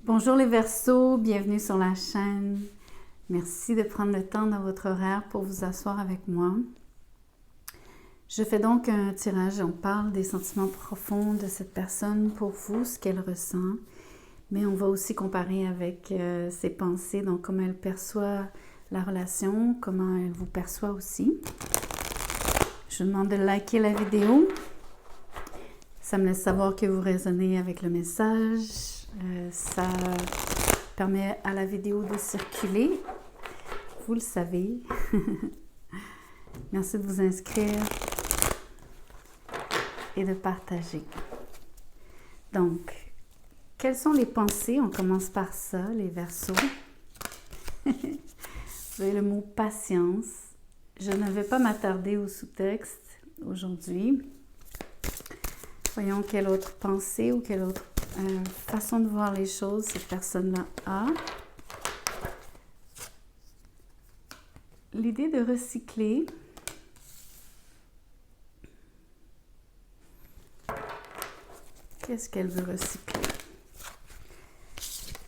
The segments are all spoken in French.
Bonjour les Verseaux, bienvenue sur la chaîne. Merci de prendre le temps dans votre horaire pour vous asseoir avec moi. Je fais donc un tirage, on parle des sentiments profonds de cette personne pour vous, ce qu'elle ressent, mais on va aussi comparer avec ses pensées, donc comment elle perçoit la relation, comment elle vous perçoit aussi. Je vous demande de liker la vidéo. Ça me laisse savoir que vous résonnez avec le message. Ça permet à la vidéo de circuler. Vous le savez. Merci de vous inscrire et de partager. Donc, quelles sont les pensées? On commence par ça, les Verseaux. Vous avez le mot patience. Je ne vais pas m'attarder au sous-texte aujourd'hui. Voyons quelle autre pensée ou quelle autre façon de voir les choses cette personne-là a. L'idée de recycler. Qu'est-ce qu'elle veut recycler?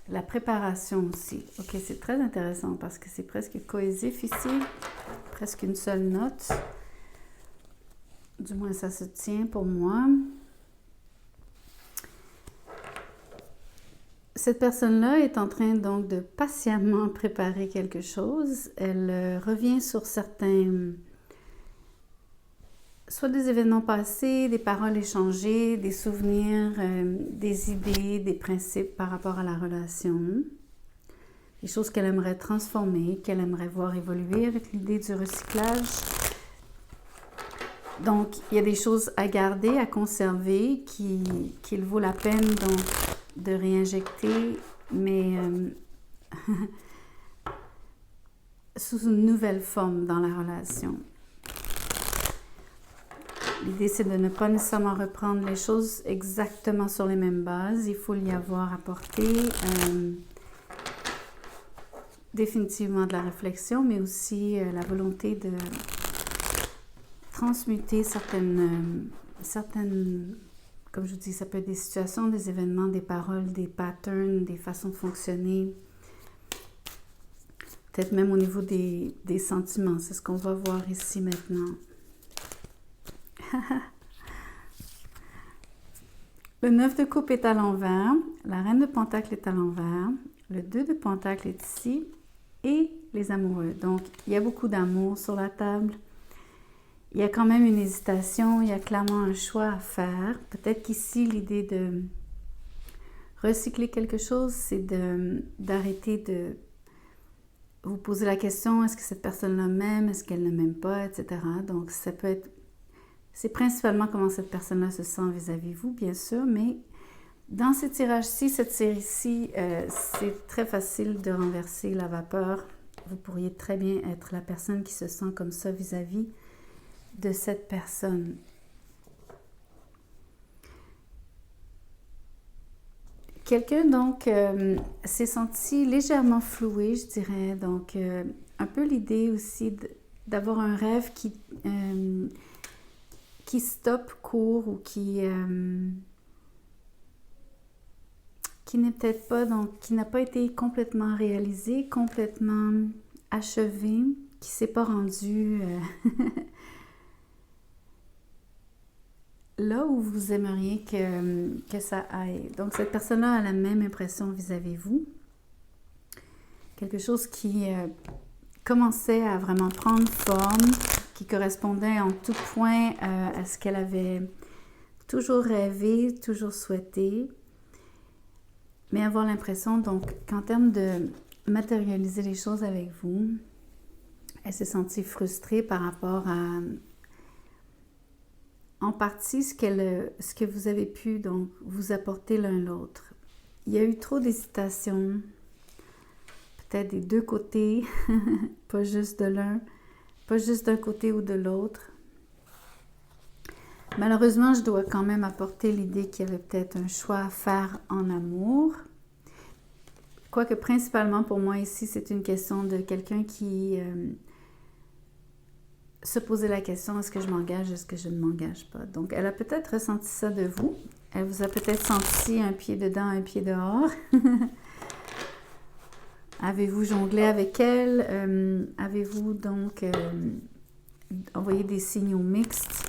La préparation aussi. Ok, c'est très intéressant parce que c'est presque cohésif ici. Presque une seule note. Du moins, ça se tient pour moi. Cette personne-là est en train donc de patiemment préparer quelque chose. Elle revient sur certains, soit des événements passés, des paroles échangées, des souvenirs, des idées, des principes par rapport à la relation. Des choses qu'elle aimerait transformer, qu'elle aimerait voir évoluer avec l'idée du recyclage. Donc, il y a des choses à garder, à conserver, qu'il vaut la peine donc de réinjecter, mais sous une nouvelle forme dans la relation. L'idée, c'est de ne pas nécessairement reprendre les choses exactement sur les mêmes bases. Il faut y avoir apporté définitivement de la réflexion, mais aussi la volonté de transmuter certaines, comme je vous dis, ça peut être des situations, des événements, des paroles, des patterns, des façons de fonctionner. Peut-être même au niveau des sentiments. C'est ce qu'on va voir ici maintenant. Le 9 de coupe est à l'envers. La reine de pentacle est à l'envers. Le 2 de pentacle est ici. Et les amoureux. Donc, il y a beaucoup d'amour sur la table. Il y a quand même une hésitation, il y a clairement un choix à faire. Peut-être qu'ici, l'idée de recycler quelque chose, c'est d'arrêter de vous poser la question, est-ce que cette personne-là m'aime, est-ce qu'elle ne m'aime pas, etc. Donc, ça peut être, c'est principalement comment cette personne-là se sent vis-à-vis de vous, bien sûr, mais dans ces tirages-ci, cette série-ci, c'est très facile de renverser la vapeur. Vous pourriez très bien être la personne qui se sent comme ça vis-à-vis de cette personne. Quelqu'un, donc, s'est senti légèrement floué, je dirais. Donc, un peu l'idée aussi d'avoir un rêve qui stoppe court ou qui n'est peut-être pas, donc, qui n'a pas été complètement réalisé, complètement achevé, qui ne s'est pas rendu là où vous aimeriez que ça aille. Donc, cette personne-là a la même impression vis-à-vis de vous. Quelque chose qui commençait à vraiment prendre forme, qui correspondait en tout point à ce qu'elle avait toujours rêvé, toujours souhaité. Mais avoir l'impression, donc, qu'en termes de matérialiser les choses avec vous, elle s'est sentie frustrée par rapport à en partie ce que vous avez pu donc vous apporter l'un l'autre. Il y a eu trop d'hésitation, peut-être des deux côtés, pas juste de l'un, pas juste d'un côté ou de l'autre. Malheureusement, je dois quand même apporter l'idée qu'il y avait peut-être un choix à faire en amour. Quoique principalement pour moi ici, c'est une question de quelqu'un qui se poser la question, est-ce que je m'engage, est-ce que je ne m'engage pas? Donc, elle a peut-être ressenti ça de vous. Elle vous a peut-être senti un pied dedans, un pied dehors. Avez-vous jonglé avec elle? Avez-vous donc envoyé des signaux mixtes?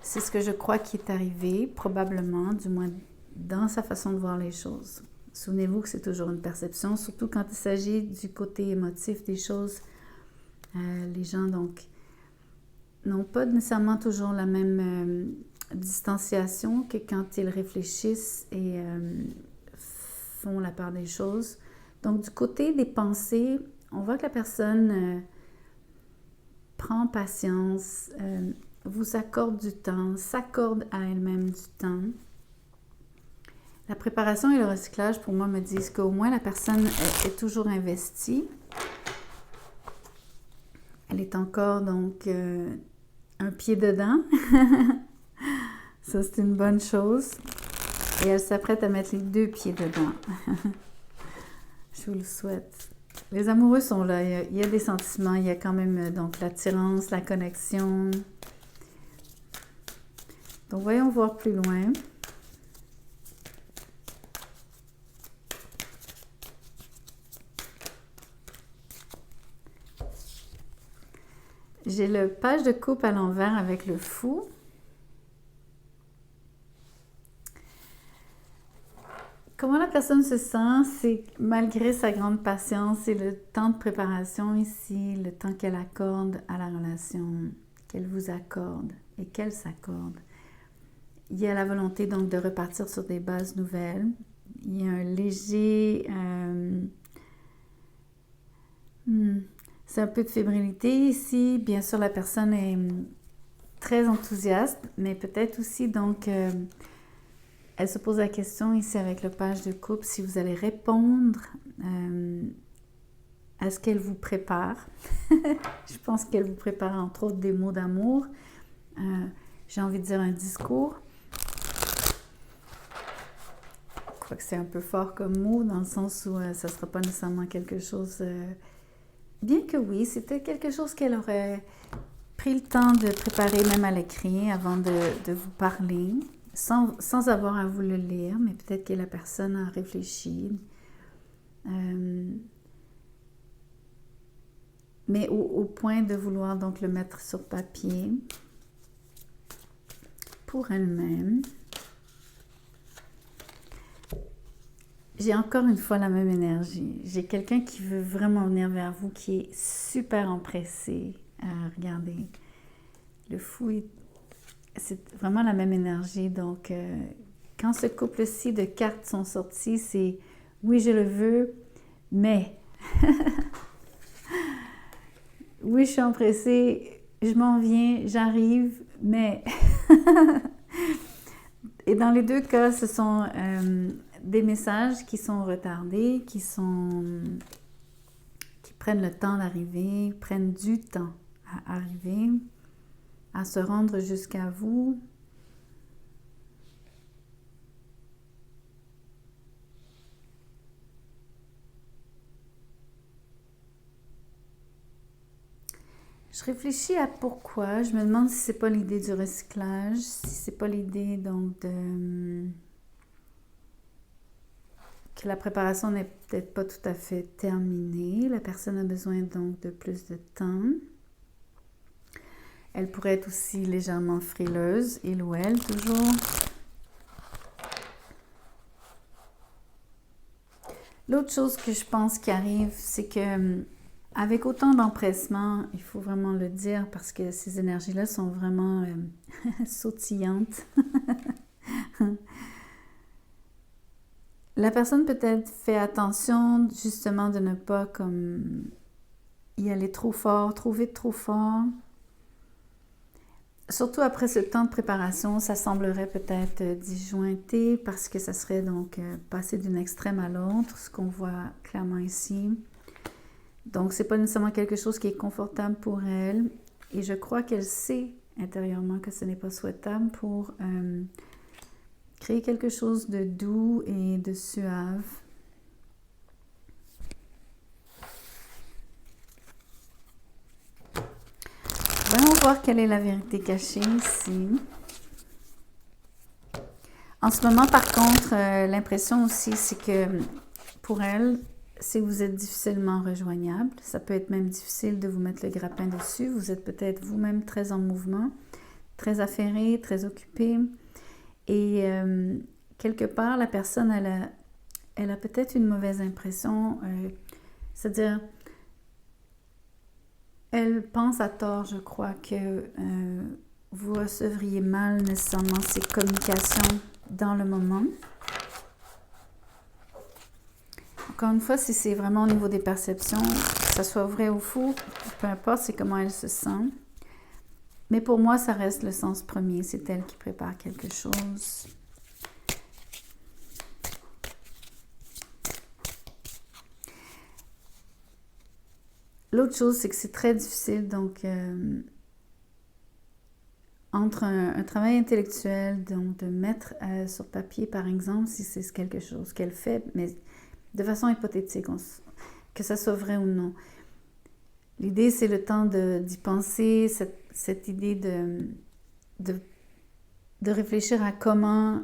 C'est ce que je crois qui est arrivé, probablement, du moins dans sa façon de voir les choses. Souvenez-vous que c'est toujours une perception, surtout quand il s'agit du côté émotif des choses. Les gens, donc, n'ont pas nécessairement toujours la même distanciation que quand ils réfléchissent et font la part des choses. Donc, du côté des pensées, on voit que la personne prend patience, vous accorde du temps, s'accorde à elle-même du temps. La préparation et le recyclage, pour moi, me disent qu'au moins la personne est toujours investie. Elle est encore, donc, un pied dedans. Ça, c'est une bonne chose. Et elle s'apprête à mettre les 2 pieds dedans. Je vous le souhaite. Les amoureux sont là. Il y a des sentiments. Il y a quand même donc l'attirance, la connexion. Donc, voyons voir plus loin. J'ai le page de coupe à l'envers avec le fou. Comment la personne se sent, c'est malgré sa grande patience et le temps de préparation ici, le temps qu'elle accorde à la relation, qu'elle vous accorde et qu'elle s'accorde. Il y a la volonté donc de repartir sur des bases nouvelles. Il y a un léger... c'est un peu de fébrilité ici. Bien sûr, la personne est très enthousiaste, mais peut-être aussi donc... elle se pose la question ici avec le page de coupe si vous allez répondre à ce qu'elle vous prépare. Je pense qu'elle vous prépare entre autres des mots d'amour. J'ai envie de dire un discours. Je crois que c'est un peu fort comme mot dans le sens où ça ne sera pas nécessairement quelque chose... bien que oui, c'était quelque chose qu'elle aurait pris le temps de préparer même à l'écrit avant de vous parler. Sans avoir à vous le lire, mais peut-être que la personne a réfléchi. Mais au point de vouloir donc le mettre sur papier pour elle-même. J'ai encore une fois la même énergie. J'ai quelqu'un qui veut vraiment venir vers vous, qui est super empressé. Regardez, le fou est... C'est vraiment la même énergie. Donc, quand ce couple-ci de cartes sont sorties, c'est « Oui, je le veux, mais... » Oui, je suis empressée, je m'en viens, j'arrive, mais... Et dans les 2 cas, ce sont des messages qui sont retardés, qui prennent le temps d'arriver, prennent du temps à arriver, à se rendre jusqu'à vous. Je réfléchis à pourquoi. Je me demande si c'est pas l'idée du recyclage, si c'est pas l'idée donc que la préparation n'est peut-être pas tout à fait terminée. La personne a besoin donc de plus de temps. Elle pourrait être aussi légèrement frileuse, il ou elle, toujours. L'autre chose que je pense qui arrive, c'est que avec autant d'empressement, il faut vraiment le dire parce que ces énergies-là sont vraiment sautillantes. La personne peut-être fait attention justement de ne pas comme y aller trop fort, trop vite, trop fort. Surtout après ce temps de préparation, ça semblerait peut-être disjointé parce que ça serait donc passer d'une extrême à l'autre, ce qu'on voit clairement ici. Donc, ce n'est pas nécessairement quelque chose qui est confortable pour elle. Et je crois qu'elle sait intérieurement que ce n'est pas souhaitable pour créer quelque chose de doux et de suave. Voyons voir quelle est la vérité cachée ici. En ce moment, par contre, l'impression aussi, c'est que pour elle, c'est que vous êtes difficilement rejoignable. Ça peut être même difficile de vous mettre le grappin dessus. Vous êtes peut-être vous-même très en mouvement, très affairé, très occupé. Et quelque part, la personne, elle a peut-être une mauvaise impression. C'est-à-dire, elle pense à tort, je crois, que vous recevriez mal nécessairement ces communications dans le moment. Encore une fois, si c'est vraiment au niveau des perceptions, que ça soit vrai ou faux, peu importe, c'est comment elle se sent. Mais pour moi, ça reste le sens premier. C'est elle qui prépare quelque chose. L'autre chose, c'est que c'est très difficile, donc, entre un travail intellectuel, donc de mettre sur papier, par exemple, si c'est quelque chose qu'elle fait, mais de façon hypothétique, que ça soit vrai ou non. L'idée, c'est le temps d'y penser, cette idée de réfléchir à comment,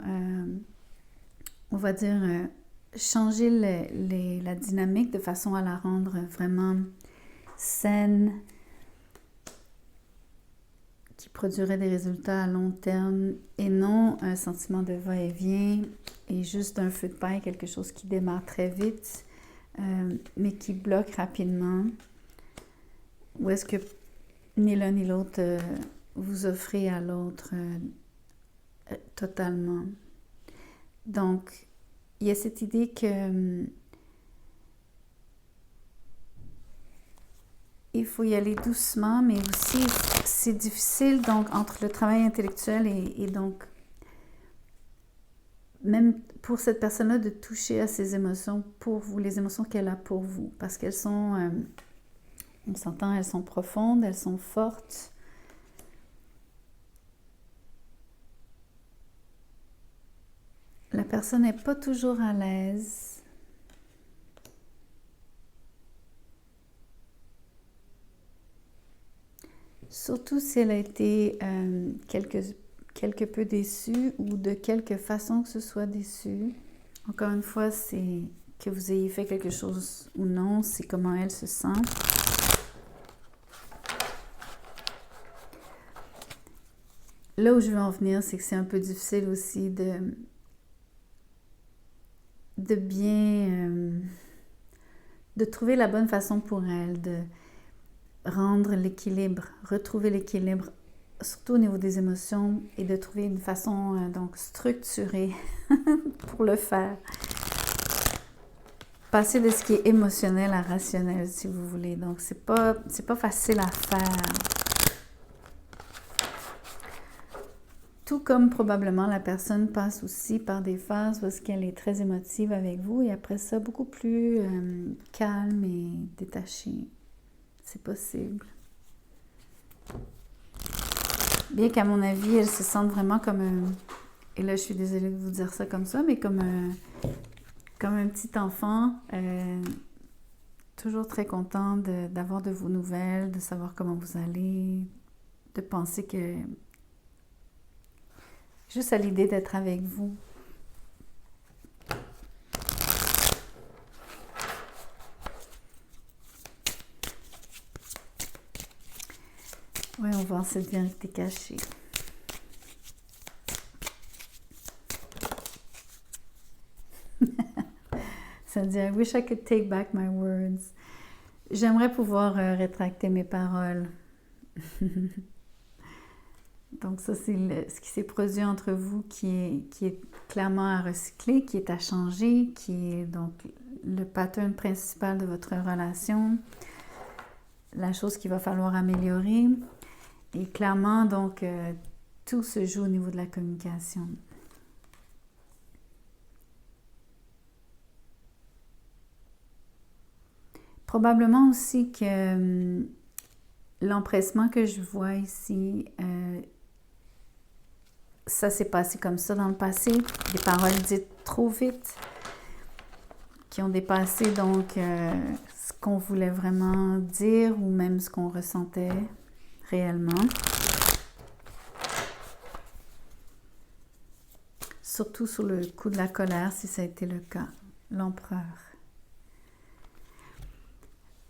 on va dire, changer la dynamique de façon à la rendre vraiment saine, qui produirait des résultats à long terme et non un sentiment de va-et-vient et juste un feu de paille, quelque chose qui démarre très vite, mais qui bloque rapidement. Ou est-ce que ni l'un ni l'autre vous offrez à l'autre totalement? Donc, il y a cette idée que il faut y aller doucement, mais aussi c'est difficile donc entre le travail intellectuel et donc même pour cette personne-là de toucher à ses émotions pour vous, les émotions qu'elle a pour vous, parce qu'elles sont, on s'entend, elles sont profondes, elles sont fortes. La personne n'est pas toujours à l'aise. Surtout si elle a été quelque peu déçue ou de quelque façon que ce soit déçue. Encore une fois, c'est que vous ayez fait quelque chose ou non, c'est comment elle se sent. Là où je veux en venir, c'est que c'est un peu difficile aussi de bien... de trouver la bonne façon pour elle, de rendre l'équilibre, retrouver l'équilibre, surtout au niveau des émotions, et de trouver une façon donc structurée pour le faire. Passer de ce qui est émotionnel à rationnel, si vous voulez. Donc, c'est pas facile à faire. Tout comme probablement la personne passe aussi par des phases parce qu'elle est très émotive avec vous et après ça, beaucoup plus calme et détachée. C'est possible. Bien qu'à mon avis, elle se sente vraiment comme et là je suis désolée de vous dire ça comme ça, mais comme un petit enfant, toujours très content d'avoir de vos nouvelles, de savoir comment vous allez, de penser que juste à l'idée d'être avec vous. Oui, on va voir cette vérité cachée. Ça dit, I wish I could take back my words. J'aimerais pouvoir rétracter mes paroles. Donc ça, c'est ce qui s'est produit entre vous qui est clairement à recycler, qui est à changer, qui est donc le pattern principal de votre relation, la chose qu'il va falloir améliorer. Et clairement, donc, tout se joue au niveau de la communication. Probablement aussi que l'empressement que je vois ici, ça s'est passé comme ça dans le passé, des paroles dites trop vite, qui ont dépassé donc ce qu'on voulait vraiment dire ou même ce qu'on ressentait réellement. Surtout sur le coup de la colère, si ça a été le cas, l'empereur.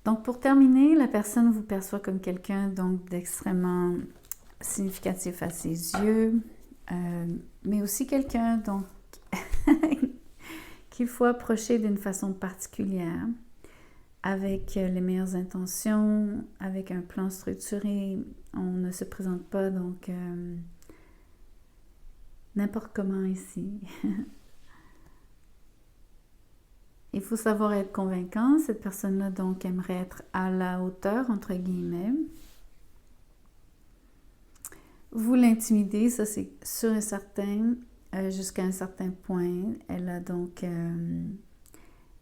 Donc, pour terminer, la personne vous perçoit comme quelqu'un donc d'extrêmement significatif à ses yeux, mais aussi quelqu'un donc qu'il faut approcher d'une façon particulière, avec les meilleures intentions, avec un plan structuré. On ne se présente pas donc n'importe comment ici. Il faut savoir être convaincant. Cette personne-là donc aimerait être à la hauteur, entre guillemets. Vous l'intimidez, ça c'est sûr et certain, jusqu'à un certain point. Elle a donc,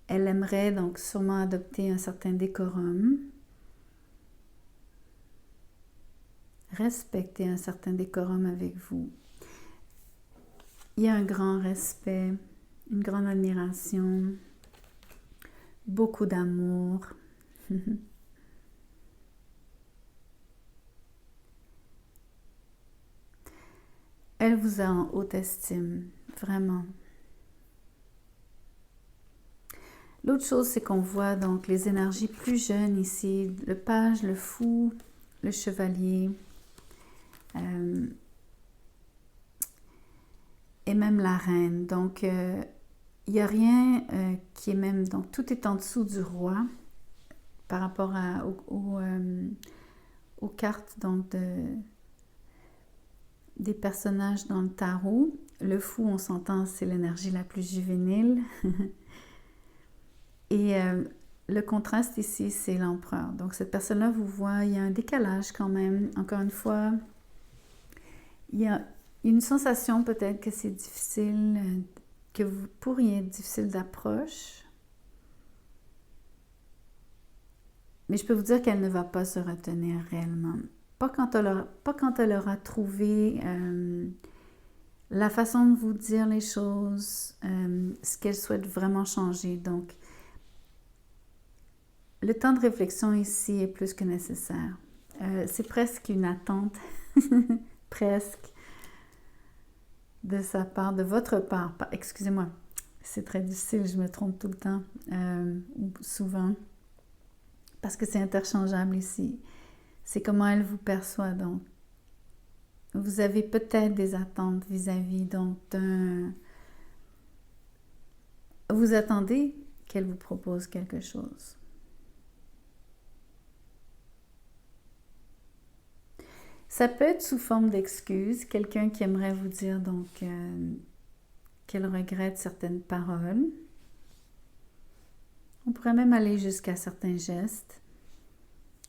elle aimerait donc sûrement adopter un certain décorum, respecter un certain décorum avec vous. Il y a un grand respect, une grande admiration, beaucoup d'amour. Elle vous a en haute estime, vraiment. L'autre chose, c'est qu'on voit donc les énergies plus jeunes ici, le page, le fou, le chevalier, et même la reine. Donc, il n'y a rien qui est même... Donc, tout est en dessous du roi par rapport aux cartes donc des personnages dans le tarot. Le fou, on s'entend, c'est l'énergie la plus juvénile. Et le contraste ici, c'est l'empereur. Donc, cette personne-là vous voit, il y a un décalage quand même. Encore une fois, il y a une sensation peut-être que c'est difficile, que vous pourriez être difficile d'approche. Mais je peux vous dire qu'elle ne va pas se retenir réellement. Pas quand elle aura trouvé la façon de vous dire les choses, ce qu'elle souhaite vraiment changer. Donc, le temps de réflexion ici est plus que nécessaire. C'est presque une attente, presque, de sa part, de votre part. Excusez-moi, c'est très difficile, je me trompe tout le temps, ou souvent, parce que c'est interchangeable ici. C'est comment elle vous perçoit, donc. Vous avez peut-être des attentes vis-à-vis, donc, d'un... Vous attendez qu'elle vous propose quelque chose. Ça peut être sous forme d'excuse, quelqu'un qui aimerait vous dire donc qu'elle regrette certaines paroles. On pourrait même aller jusqu'à certains gestes.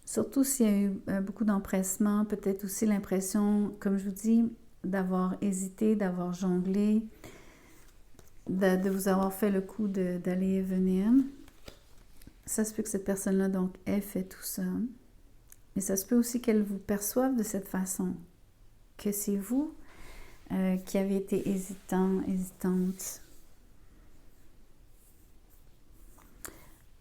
Surtout s'il y a eu beaucoup d'empressement, peut-être aussi l'impression, comme je vous dis, d'avoir hésité, d'avoir jonglé, de vous avoir fait le coup d'aller et venir. Ça se peut que cette personne-là donc ait fait tout ça. Mais ça se peut aussi qu'elle vous perçoive de cette façon, que c'est vous qui avez été hésitant, hésitante.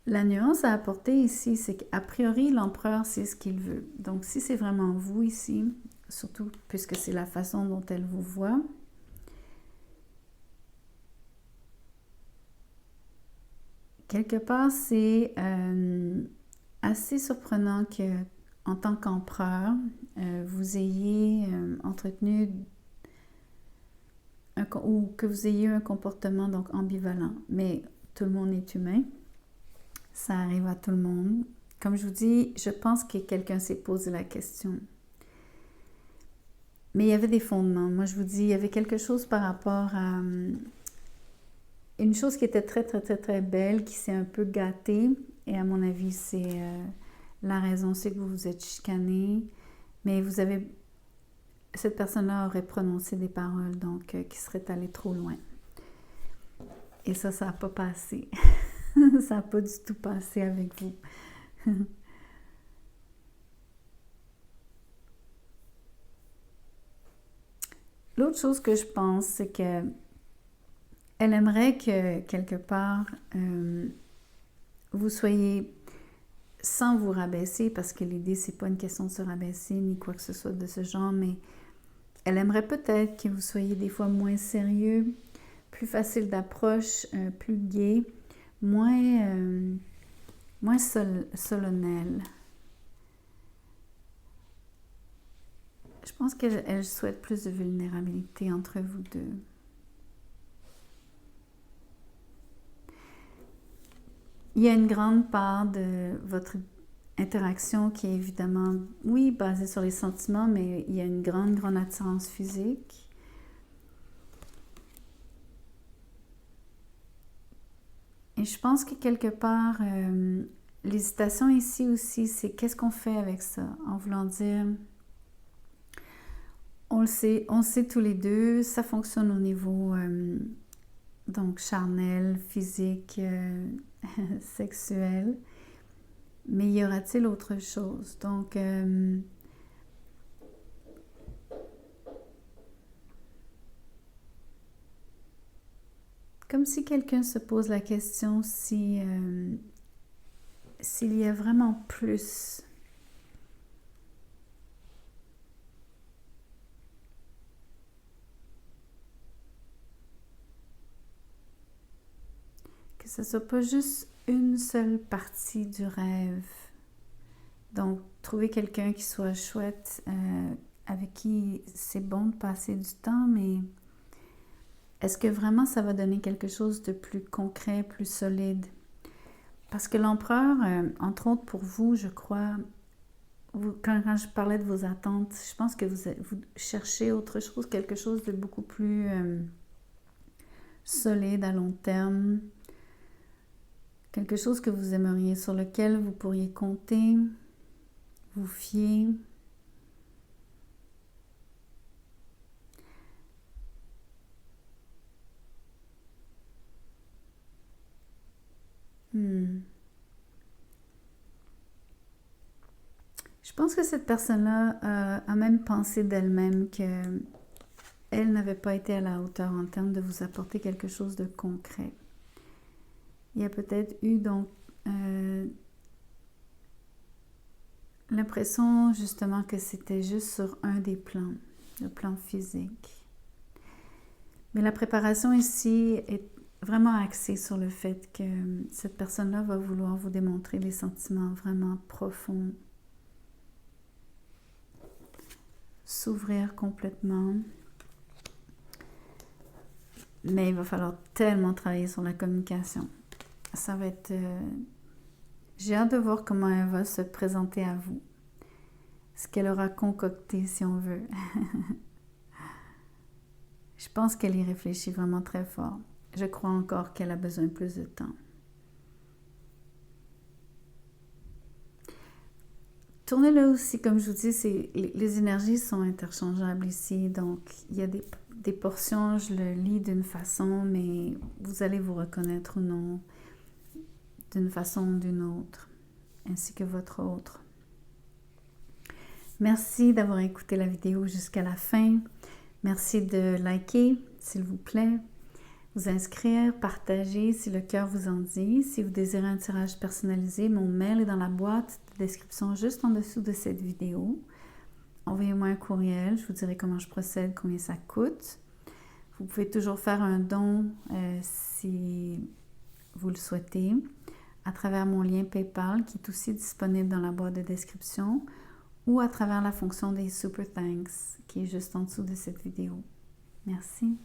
La nuance à apporter ici, c'est qu'a priori, l'empereur sait ce qu'il veut. Donc, si c'est vraiment vous ici, surtout puisque c'est la façon dont elle vous voit, quelque part, c'est assez surprenant que en tant qu'empereur, vous ayez entretenu ou que vous ayez eu un comportement donc ambivalent. Mais tout le monde est humain. Ça arrive à tout le monde. Comme je vous dis, je pense que quelqu'un s'est posé la question. Mais il y avait des fondements. Moi, je vous dis, il y avait quelque chose par rapport à une chose qui était très, très, très, très belle, qui s'est un peu gâtée. Et à mon avis, c'est... la raison, c'est que vous vous êtes chicané, mais vous avez... Cette personne-là aurait prononcé des paroles, donc, qui seraient allées trop loin. Et ça n'a pas passé. Ça n'a pas du tout passé avec vous. L'autre chose que je pense, c'est que elle aimerait que, quelque part, vous soyez... sans vous rabaisser, parce que l'idée, c'est pas une question de se rabaisser, ni quoi que ce soit de ce genre, mais elle aimerait peut-être que vous soyez des fois moins sérieux, plus facile d'approche, plus gai, moins moins solennelle. Je pense qu'elle souhaite plus de vulnérabilité entre vous deux. Il y a une grande part de votre interaction qui est évidemment, oui, basée sur les sentiments, mais il y a une grande attirance physique. Et je pense que quelque part, l'hésitation ici aussi, c'est qu'est-ce qu'on fait avec ça? En voulant dire, on le sait tous les deux, ça fonctionne au niveau donc charnel, physique, sexuel. Mais y aura-t-il autre chose? Donc, comme si quelqu'un se pose la question s'il y a vraiment plus. Que ce ne soit pas juste une seule partie du rêve. Donc, trouver quelqu'un qui soit chouette, avec qui c'est bon de passer du temps, mais est-ce que vraiment ça va donner quelque chose de plus concret, plus solide? Parce que l'empereur, entre autres pour vous, je crois, quand je parlais de vos attentes, je pense que vous cherchez autre chose, quelque chose de beaucoup plus solide à long terme, quelque chose que vous aimeriez, sur lequel vous pourriez compter, vous fier. Je pense que cette personne-là a même pensé d'elle-même qu'elle n'avait pas été à la hauteur en termes de vous apporter quelque chose de concret. Il y a peut-être eu donc l'impression justement que c'était juste sur un des plans, le plan physique. Mais la préparation ici est vraiment axée sur le fait que cette personne-là va vouloir vous démontrer des sentiments vraiment profonds, s'ouvrir complètement. Mais il va falloir tellement travailler sur la communication. Ça va être... j'ai hâte de voir comment elle va se présenter à vous. Ce qu'elle aura concocté, si on veut. Je pense qu'elle y réfléchit vraiment très fort. Je crois encore qu'elle a besoin de plus de temps. Tournez-le aussi, comme je vous dis, les énergies sont interchangeables ici. Donc, il y a des portions, je le lis d'une façon, mais vous allez vous reconnaître ou non d'une façon ou d'une autre, ainsi que votre autre. Merci d'avoir écouté la vidéo jusqu'à la fin. Merci de liker, s'il vous plaît, vous inscrire, partager si le cœur vous en dit. Si vous désirez un tirage personnalisé, mon mail est dans la boîte de description juste en dessous de cette vidéo. Envoyez-moi un courriel, je vous dirai comment je procède, combien ça coûte. Vous pouvez toujours faire un don si vous le souhaitez à travers mon lien PayPal qui est aussi disponible dans la boîte de description ou à travers la fonction des Super Thanks qui est juste en dessous de cette vidéo. Merci.